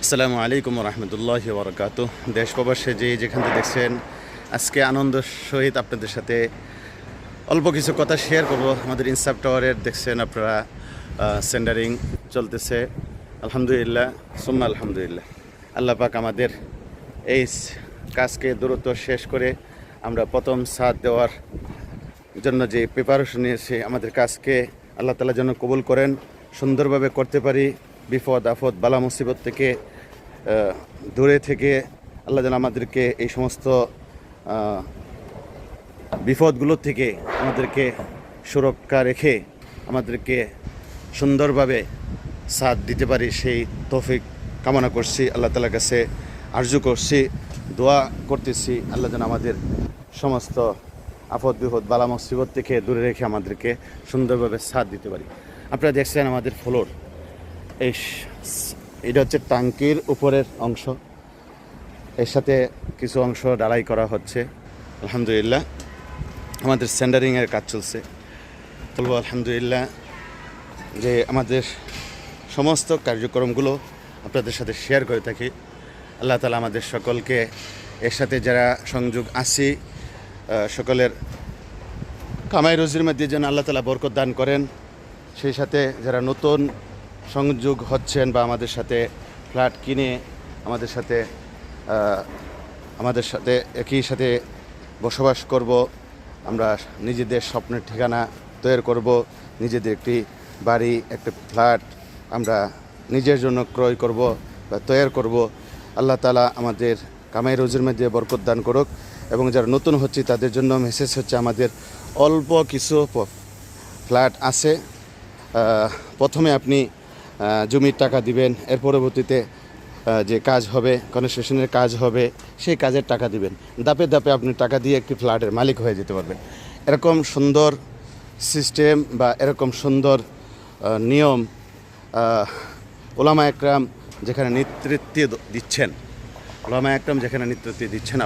আসসালামু আলাইকুম রহমতুল্লাহি বরকাত। দেশ প্রবাসে যেখান থেকে দেখছেন, আজকে আনন্দ সহিত আপনাদের সাথে অল্প কিছু কথা শেয়ার করব। আমাদের ইনসাফ টাওয়ারের দেখছেন আপনারা সেন্ডারিং চলতেছে। আলহামদুলিল্লাহ সুম্মা আলহামদুলিল্লাহ। আল্লাহ পাক আমাদের এই কাজকে দ্রুত শেষ করে আমরা প্রথম ছাদ দেওয়ার জন্য যে প্রিপারেশন নিয়েছি, আমাদের কাজকে আল্লাহ তাআলা যেন কবুল করেন, সুন্দরভাবে করতে পারি। বিপদ আপদ বালা মুসিবত থেকে দূরে থেকে আল্লাহ যেন আমাদেরকে এই সমস্ত বিপদগুলোর থেকে আমাদেরকে সুরক্ষা রেখে আমাদেরকে সুন্দরভাবে সাথ দিতে পারি, সেই তৌফিক কামনা করছি। আল্লাহ তাআলার কাছে আরজু করছি, দোয়া করতেছি, আল্লাহ যেন আমাদের সমস্ত আপদ বিপদ বালা মুসিবত থেকে দূরে রেখে আমাদেরকে সুন্দরভাবে সাথ দিতে পারি। আপনারা দেখছেন আমাদের ফ্লোর, এটা হচ্ছে টাঙ্কির উপরের অংশ, এর সাথে কিছু অংশ ঢালাই করা হচ্ছে। আলহামদুলিল্লাহ আমাদের সেন্ডারিংয়ের কাজ চলছে। বলবো আলহামদুলিল্লাহ যে আমাদের সমস্ত কার্যক্রমগুলো আপনাদের সাথে শেয়ার করে থাকি। আল্লাহ তাআলা আমাদের সকলকে এর সাথে যারা সংযোগ আছি সকলের কামাই রুজির মধ্যে যেন আল্লাহ তাআলা বরকত দান করেন। সেই সাথে যারা নতুন সংযোগ হচ্ছেন বা আমাদের সাথে ফ্ল্যাট কিনে আমাদের সাথে একই সাথে বসবাস করব, আমরা নিজেদের স্বপ্নের ঠিকানা তৈরি করব, নিজেদের একটি বাড়ি একটা ফ্ল্যাট আমরা নিজের জন্য ক্রয় করব বা তৈরি করব। আল্লাহ তাআলা আমাদের কামাই রুজির মধ্যে বরকত দান করুক। এবং যারা নতুন হচ্ছে তাদের জন্য মেসেজ হচ্ছে, আমাদের অল্প কিছু ফ্ল্যাট আছে। প্রথমে আপনি জমির টাকা দিবেন, এর পরবর্তীতে যে কাজ হবে, কনস্ট্রাকশনের কাজ হবে, সেই কাজের টাকা দিবেন। ধাপে ধাপে আপনি টাকা দিয়ে একটি ফ্ল্যাটের মালিক হয়ে যেতে পারবেন। এরকম সুন্দর সিস্টেম বা এরকম সুন্দর নিয়ম ওলামা একরাম যেখানে নেতৃত্ব দিচ্ছেন,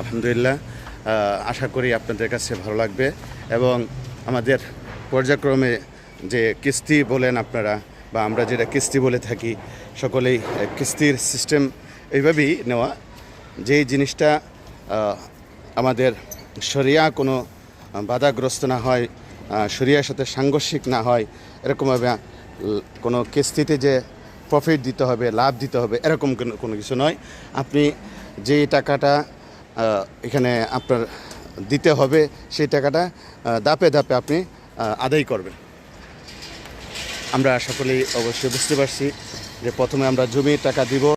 আলহামদুলিল্লাহ আশা করি আপনাদের কাছে ভালো লাগবে। এবং আমাদের পর্যায়ক্রমে যে কিস্তি বলেন আপনারা বা আমরা যেটা কিস্তি বলে থাকি, সকলেই কিস্তির সিস্টেম এইভাবেই নেওয়া, যেই জিনিসটা আমাদের শরিয়া কোনো বাধাগ্রস্ত না হয়, শরিয়ার সাথে সাংঘর্ষিক না হয়, এরকমভাবে কোনো কিস্তিতে যে প্রফিট দিতে হবে, লাভ দিতে হবে, এরকম কোনো কিছু নয়। আপনি যেই টাকাটা এখানে আপনার দিতে হবে, সেই টাকাটা ধাপে ধাপে আপনি আদায় করবেন। আমরা সকলেই অবশ্যই বুঝতে পারছি যে প্রথমে আমরা জমির টাকা দিব।